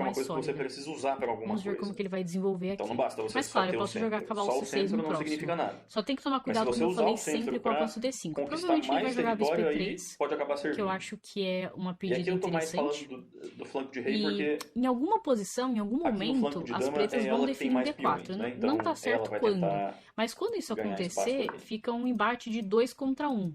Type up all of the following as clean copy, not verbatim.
é uma mais coisa que você sólida. precisa usar para alguma Vamos ver coisa. como que ele vai desenvolver Então aqui. não basta você Mas só claro, ter eu o posso jogar centro. cavalo Só o C6 centro no não próximo. significa nada. Só tem que tomar Mas se cuidado, você como eu usar falei o sempre, centro com o para avanço D5. conquistar Provavelmente ele vai mais jogar bispo território, aí E3, pode acabar que eu servindo. acho que é uma E pedida aqui eu tô mais falando interessante. do flanco de rei, E porque em alguma posição, em algum aqui no flanco momento, de as dama pretas é vão ela que tem definir mais D4. peões, né? Não Então tá ela certo vai quando. tentar Mas quando isso ganhar espaço acontecer, pra mim. fica um embate de 2 contra 1.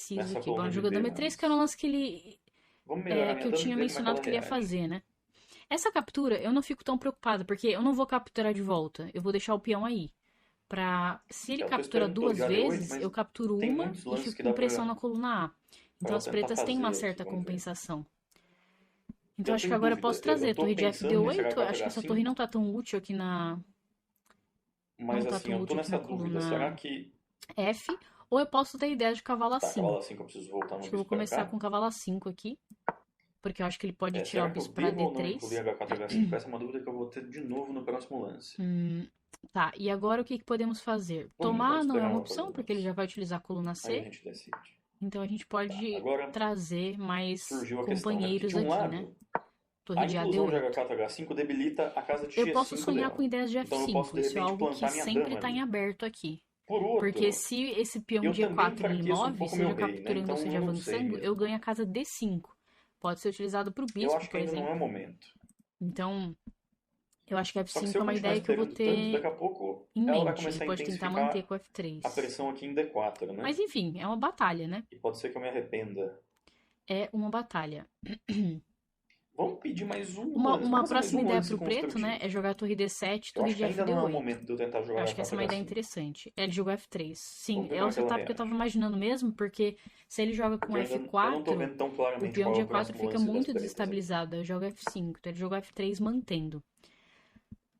preciso nessa aqui. Bom, torre de jogador B3, que era um D, lance que ele vamos melhorar que minha eu torre de tinha D, como é que mencionado ela que ele ia reage? fazer, né? Essa captura eu não fico tão preocupada, porque eu não vou capturar de volta. Eu vou deixar o peão aí. Se ele Eu tô captura esperando torre duas de AD8, vezes, mas eu capturo tem uma muitos e lances fico que com dá pressão pra na coluna A. Então eu as tentar pretas têm fazer uma aqui, certa vamos ver. compensação. Então Eu acho que tô em agora eu dúvida. posso Eu trazer tô torre de pensando nesse FD8. H4, Acho que essa torre não H5, tá tão útil aqui na. Não mas tá assim, tão eu tô útil aqui nessa na dúvida. Será coluna que... F. Ou eu posso ter ideia de cavalo Tá, cavalo A5. A5 eu preciso voltar Acho no que eu vou bispo pra começar cá. com cavalo A5 aqui. Porque eu acho que ele pode tirar o Será que eu bispo pra devo ou não incluir D3. H4, H5? Essa é uma dúvida que eu vou ter de novo no próximo lance. Tá, e agora o que podemos fazer? Vamos então Tomar não é esperar uma ela fazer opção, o porque ele lance. já vai utilizar a coluna Aí a C. gente decide. Então a gente Tá, pode agora trazer mais surgiu a questão, né? Que companheiros de um aqui, né? lado, Torre a de inclusão de AD8. H4, H5 debilita a casa de Eu posso G5 sonhar com dela. ideias de Então eu posso, F5. de Isso é repente, algo que plantar minha sempre dama está em ali. aberto aqui. Por Porque outro, se esse peão eu também G4 ele enfraqueço um move, pouco meu seja rei, né? capturando ou Então seja eu não sei avançando, eu mesmo. ganho a casa D5. Pode ser utilizado para o Eu bispo, acho que por ainda não é o exemplo. momento. Então, eu acho que Só que se F5 é eu uma continuar ideia que eu vou esperando tanto, daqui ter a pouco em ela vai mente. Ele começar a pode tentar manter intensificar com a F3. pressão aqui em D4, né? Mas enfim, é uma batalha, né? E pode ser que eu me arrependa. É uma batalha. Vamos pedir mais um Uma, lance. Vamos uma fazer mais próxima um ideia lance pro preto, né, construtivo. é jogar torre D7, Eu torre acho de que ainda não é o FD8. momento de eu tentar Eu jogar acho que essa é H4, uma ideia H5. interessante. Ele jogou F3. Sim, Vamos ver é como o é que ela setup que eu tava reage. imaginando mesmo, porque se ele joga com Porque eu não tô F4, vendo tão o claramente peão qual é de o E4 próximo fica lance das muito pretas aqui. desestabilizado. Eu jogo F5, então ele jogou F3 mantendo.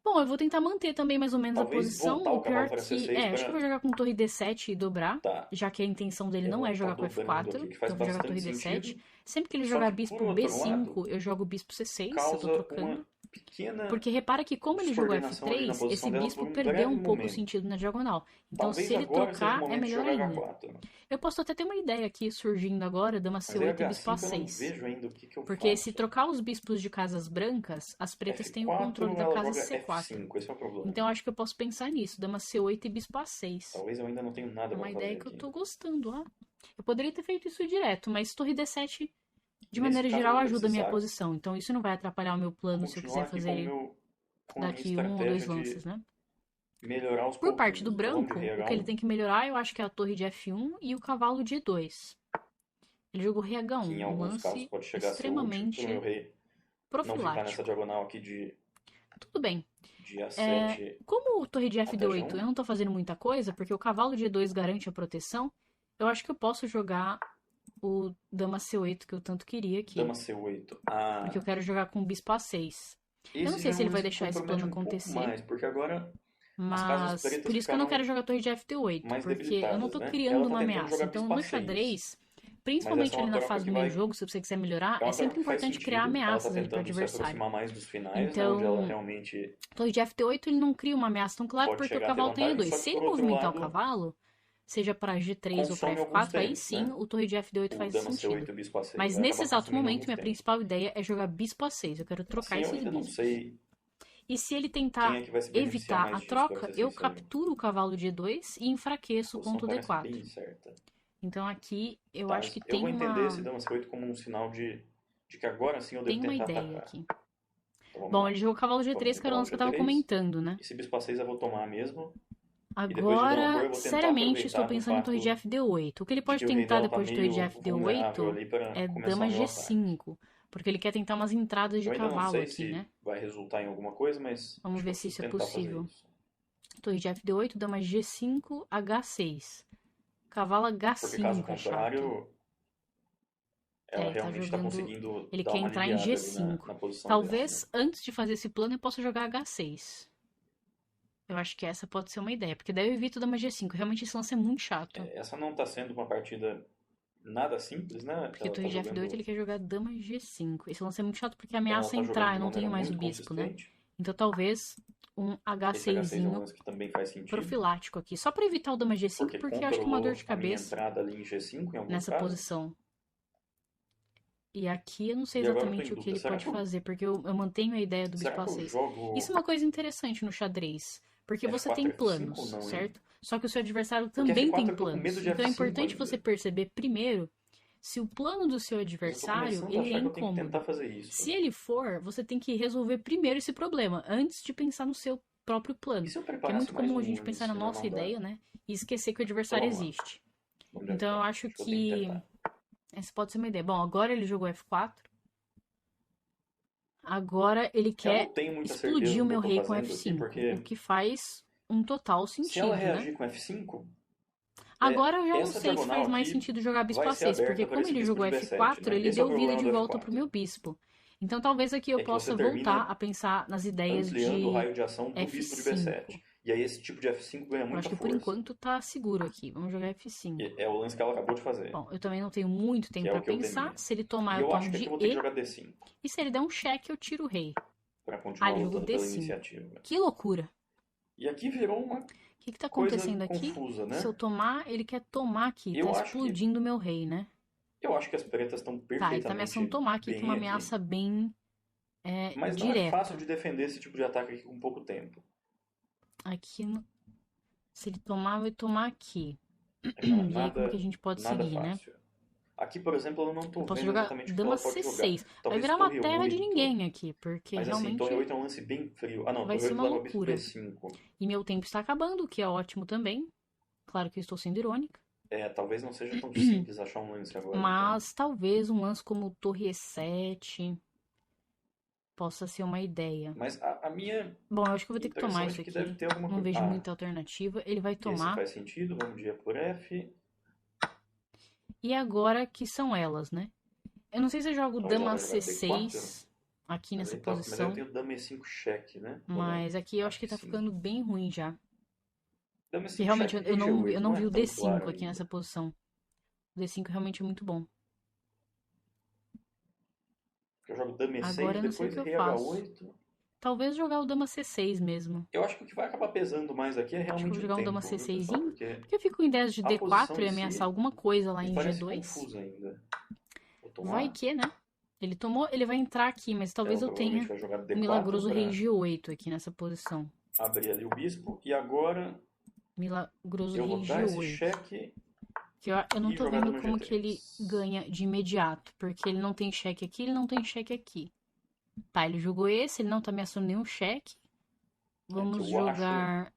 Bom, eu vou tentar manter também mais ou menos a Talvez posição. voltar O o pior cavalo para que. C6 Acho que eu para... vou jogar com torre D7 e dobrar, Tá, já que a intenção dele não ela é tá jogar com dobrando aqui, F4. que Então faz eu vou jogar torre bastante D7. sentido. Sempre que ele Só jogar que, por bispo outro lado, B5, eu jogo bispo C6, se eu tô causa trocando. uma pequena Porque repara que como ele jogou descoordenação ali na F3, posição esse dela por bispo um perdeu breve um pouco o momento. sentido na diagonal. Então se Talvez ele agora seja o trocar, é momento de melhor jogar ainda. H4. Eu posso até ter uma ideia aqui surgindo agora, dama Mas aí C8 e bispo H5 eu não A6. vejo ainda o que eu Porque se faço. trocar os bispos de casas brancas, as pretas têm o controle F4, da ela casa joga C4. F5, esse é o problema. Então acho que eu posso pensar nisso, dama C8 e bispo A6. Talvez eu ainda não tenha nada É uma para ideia fazer que eu aqui. tô gostando, ó. Eu poderia ter feito isso direto, mas torre D7, de Nesse maneira caso eu geral, vou ajuda a minha precisar posição. Então isso não vai atrapalhar o meu plano se eu quiser continuar aqui fazer ele com a minha daqui um ou dois estratégia lances, de né? melhorar aos Por parte do pouquinhos. Então vamos de branco, rei o que ele H1, tem que melhorar, eu acho que é a torre de F1 e o cavalo de E2. Ele jogou rei que em H1, um alguns casos lance pode chegar a ser útil para o meu extremamente rei não ficar nessa profilático. diagonal aqui de Tudo bem. A7 Como o torre de até F8 eu G1. não tô fazendo muita coisa, porque o cavalo de E2 garante a proteção, eu acho que eu posso jogar o dama C8 que eu tanto queria aqui. Dama C8. Ah, Porque eu quero jogar com o bispo A6. Eu não esse sei já é se um ele vai lance que deixar esse compromete plano um pouco acontecer. mais, porque agora as casas Mas pretas por isso que eu não quero ficaram jogar torre de FD8, mais porque eu não debilitadas, tô né? criando Ela tá uma tentando ameaça. jogar Então bispo no A6. xadrez, Mas principalmente essa é ali uma na troca fase que do meio vai... jogo, se você quiser melhorar, É é uma troca sempre que faz importante criar sentido. Ela tá ameaças ali pro tentando se adversário. aproximar mais dos finais, né? Onde ela Então, realmente torre de FD8 ele não cria uma ameaça tão clara pode porque o chegar a ter cavalo tem vantagem, E2. só Se que ele por outro movimentar o lado cavalo, seja para G3 ou para consome alguns F4, aí tempos, sim né? o torre de F8 O faz dama sentido. C8 e o bispo A6 Mas vai nesse acabar exato consumindo momento, alguns minha tempos. principal ideia é jogar bispo A6. Eu quero trocar Assim, eu esses ainda não bispos. sei E se ele quem tentar é que vai se beneficiar evitar mais a disso, para troca, ser eu sincero. capturo o cavalo de E2 e A enfraqueço o posição ponto parece D4. bem certa. Então aqui eu Tá, acho que eu tem vou entender esse uma, dama C8 como um sinal de que agora sim eu tem devo uma tentar ideia atacar. aqui. Então vamos Bom, lá. ele jogou cavalo Vamos G3, com o que era o cavalo lance que eu tava G3. comentando, né? Esse bispo A6 eu vou tomar mesmo. E depois de dama torre Agora, eu vou tentar seriamente, estou aproveitar do pensando em torre de fato FD8. O que ele de pode que o rei tentar dela tá depois de torre de meio vulnerável FD8 ali para é começar dama o meu ataque. G5. Porque ele quer tentar umas entradas de Eu ainda não cavalo sei aqui, se né? vai resultar em alguma coisa, mas Vamos acho que eu ver se preciso isso é tentar fazer possível. isso. Torre de FD8, dama G5, H6. Cavalo Porque caso H5 é chato. contrário, ela Ele tá realmente está jogando. conseguindo Ele dar quer uma entrar em aliviada ali G5. na posição Talvez, dela, né? antes de fazer esse plano, eu possa jogar H6. Eu acho que essa pode ser uma ideia, porque daí eu evito dama G5. Realmente esse lance é muito chato. Essa não está sendo uma partida nada simples, né? Porque Ela torre tá de F8 jogando, ele quer jogar dama G5. Esse lance é muito chato porque ela ameaça tá jogando entrar, de eu não maneira tenho mais o muito bispo, né? consistente. Então talvez um Esse H6 é um H6zinho lance que também faz sentido, profilático aqui. Só pra evitar o dama G5, porque eu acho que é uma dor de controlou a minha cabeça entrada ali em G5 em alguns nessa casos. posição. E aqui eu não sei E agora eu tô exatamente em o que dúvida, ele pode fazer, porque eu mantenho a ideia do bispo será que eu A6. jogo Isso é uma coisa interessante no xadrez, porque você tem F4, F5 planos, ou não, hein? certo? Só que o seu adversário Porque também F4 tem eu tô com medo planos. de Então é F5 importante ainda. você perceber primeiro se o plano do seu Mas eu tô adversário começando a ele é achar que eu tenho que tentar incômodo. fazer isso. Se ele for, você tem que resolver primeiro esse problema, antes de pensar no seu próprio E plano. se eu Que é preparasse muito mais comum um a gente pensar na lance, né? nossa Não dá. ideia, né? E esquecer que o Então adversário vamos lá. existe. Vamos de Então eu F4. acho Eu tenho que que tentar. essa pode ser uma ideia. Bom, agora ele jogou F4. Agora ele Eu não quer tenho muita certeza explodir o do que meu eu tô rei com fazendo aqui, F5. porque O que faz um total Se sentido, ela né? reagir com F5, Agora eu já não essa sei se diagonal faz mais aqui sentido jogar bispo vai ser A6, porque aberta para como esse ele bispo jogou de B7, F4, né? ele Esse é o deu vida problema de do volta pro F4. meu bispo. Então talvez aqui eu É que possa você voltar termina a pensar nas ideias ampliando o de raio de ação do bispo de F5. B7. E aí esse tipo de F5 ganha Eu acho muita que por força. enquanto tá seguro aqui. Vamos jogar F5. É o lance que ela acabou de fazer, Bom, eu também não tenho muito que tempo é pra o que eu pensar. temia. Se ele tomar, E eu eu acho tomo que aqui de eu vou ter que E. jogar D5, E se ele der um cheque, eu tiro o rei. para Ah, continuar ele jogou lutando pela D5. iniciativa. Que loucura. E aqui virou uma O que que tá coisa acontecendo aqui? confusa, Se eu né? tomar, ele quer tomar aqui. Tá Eu acho que explodindo o meu rei, né? eu acho que as pretas estão Tá, ele tá ameaçando perfeitamente tomar aqui, que é uma bem aqui. ameaça bem Mas não é fácil direta. de defender esse tipo de ataque aqui com pouco tempo. Aqui, se ele tomar, vai tomar aqui. É, não é E aí, como que a nada, gente pode nada seguir, né? fácil. Aqui, por exemplo, eu não Eu tô posso vendo jogar exatamente o que dama ela pode jogar. C6. Vai Talvez virar uma torre terra de 8. ninguém aqui, porque Mas assim, torre realmente 8 é um lance bem frio. Ah não, vai torre ser 8 uma leva bispo loucura. B5. E meu tempo está acabando, o que é ótimo também. Claro que eu estou sendo irônica. É, talvez não seja tão simples achar um lance agora, então. Mas talvez um lance como torre E7 possa ser uma ideia. Mas a minha Bom, eu acho que eu vou ter que impressão tomar é isso de que deve aqui. ter alguma Não coisa. vejo Ah, muita alternativa. Ele vai esse tomar. faz sentido, vamos dia por F. E agora que são elas, né? Eu não sei se eu jogo Talvez ela dama vai jogar D4. C6 aqui Mas nessa aí, mas aí eu posição. tenho dama E5 cheque, né? Ou não? Mas aqui eu acho que tá sim. ficando bem ruim já. Dama Porque E5 realmente cheque eu rei não, G8 eu não não é vi o tão claro D5 aqui ainda. nessa posição. O D5 realmente é muito bom. Eu jogo dama Agora E6, eu não sei o depois que eu rei faço. H8. Talvez jogar o dama C6 mesmo. Eu acho que o que vai acabar pesando mais aqui é Acho que eu realmente vou o jogar um dama tempo, viu, pessoal? C6zinho. Porque Porque eu fico com ideias de a posição D4 e em ameaçar si alguma coisa lá me em parece G2. confusa ainda. Vou Vai tomar. que, né? Ele tomou, ele vai entrar aqui, mas talvez Ela eu provavelmente tenha vai jogar o D4 milagroso rei para G8 aqui nessa posição. abrir ali o bispo. E agora Milagroso eu rei vou dar esse G8. cheque Que eu não e tô jogar vendo dama como que ele G3. ganha de imediato. Porque ele não tem cheque aqui, ele não tem cheque aqui. Tá, ele jogou esse, ele não tá ameaçando nenhum cheque. Vamos eu acho jogar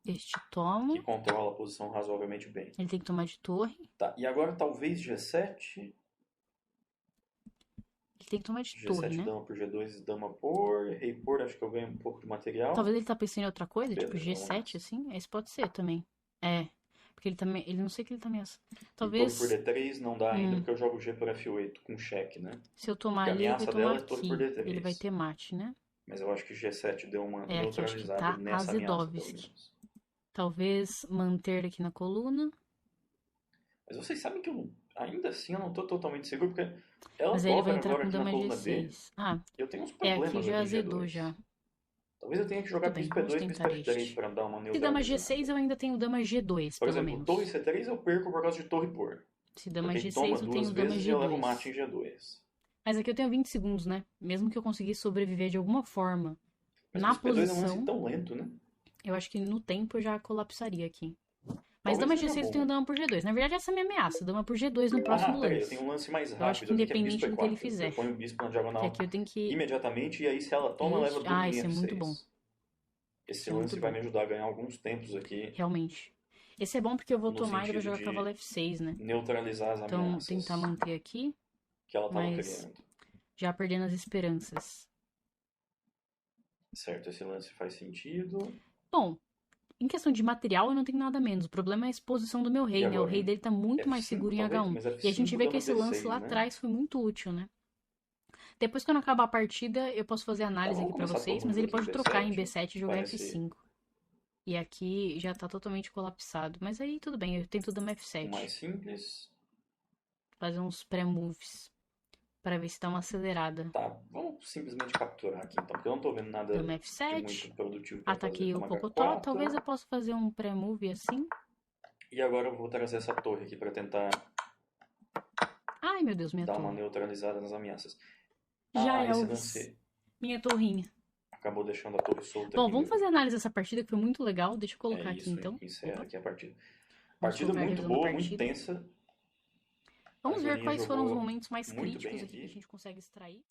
este toma. que controla a posição razoavelmente bem. Ele tem que tomar de torre. Tá, e agora talvez G7. Ele tem que tomar de G7 torre, né? dama por G2, dama por. Rei por, acho que eu ganho um pouco de material. Talvez ele tá pensando em outra coisa, tipo Beleza, vamos G7, nessa. assim. Esse pode ser também. É. Porque ele também. Ele não sei que ele tá ameaçando. E Talvez. torre por D3 não dá ainda, porque eu jogo G por F8 com cheque, né? Se eu tomar Porque a ali, ele vai ameaça tomar dela é torre aqui. por D3. Ele vai ter mate, né? Mas eu acho que G7 deu uma É, aqui acho que neutralizada tá nessa ameaça, pelo Azedovski. menos. Talvez manter aqui na coluna. Mas vocês sabem que eu, ainda assim, eu não tô totalmente seguro, porque ela Mas aí ele vai toca entrar agora com aqui na dama coluna B. G6. Ah, E eu tenho uns é, problemas aqui já em azedou G2. já. Talvez eu tenha que jogar Tudo bem, bispo vamos E2, bispo tentar F3 este. para dar uma Se dama neutralizada. G6, eu ainda tenho dama G2, Por pelo exemplo, menos. torre C3 eu perco por causa de torre por. Se dama Porque ele toma G6, eu duas tenho dama vezes e eu levo G2. mate em G2. Mas aqui eu tenho 20 segundos, né? Mesmo que eu conseguisse sobreviver de alguma forma Mas na bispo E2 é um lance posição, tão lento, né? eu acho que no tempo eu já colapsaria aqui. Mas Talvez dama seja G6 eu bom, tenho né? dama por G2. Na verdade, essa é a minha ameaça. Dama por G2 no próximo Peraí, eu lance. tenho um lance mais Eu acho que rápido aqui, que é bispo independente do que ele E4. fizer. Eu ponho o bispo na Porque diagonal aqui eu tenho que... imediatamente, e aí se ela toma, leva tudo Ah, em isso é muito bom. F6. Esse Isso é muito lance vai bom. me ajudar a ganhar alguns tempos aqui Realmente. Esse é bom porque eu vou no tomar e ele vai sentido jogar cavalo de F6, né? neutralizar as Então, ameaças tentar manter aqui, que ela estava mas criando. já perdendo as esperanças. Certo, esse lance faz sentido. Bom, em questão de material, eu não tenho nada menos. O problema é a exposição do meu rei, E né? O agora, rei hein? dele tá muito mais F5 seguro em talvez? H1. Mas E a gente F5 vê dama que esse lance D6, lá né? atrás foi muito útil, né? Depois, quando acabar a partida, eu posso fazer Tá, análise vamos aqui pra começar vocês, todo mas mundo ele aqui em pode trocar em B7. B7 e jogar Parece F5. E aqui já tá totalmente colapsado. Mas aí tudo bem, eu tento dama o F7. mais simples. Fazer uns pré-moves. Pra ver se dá uma acelerada. Tá, vamos simplesmente capturar aqui então, porque eu não tô vendo nada Dama de F7. muito produtivo pra fazer. Ataquei o Dama Pocotó. H4. Talvez eu possa fazer um pré-move assim. E agora eu vou trazer essa torre aqui pra tentar Ai, meu Deus, minha dar uma torre. neutralizada nas ameaças. Já esse Elvis. lance Minha torrinha. acabou deixando a torre solta Bom, aqui. vamos fazer análise dessa partida que foi muito legal. Deixa eu É colocar aqui isso, então. encerra Opa, aqui a partida. vamos Partida colocar a muito revisão da boa, muito partida. tensa. A Vamos ver Julinha quais foram os jogou momentos mais muito críticos bem aqui que a aqui. gente consegue extrair.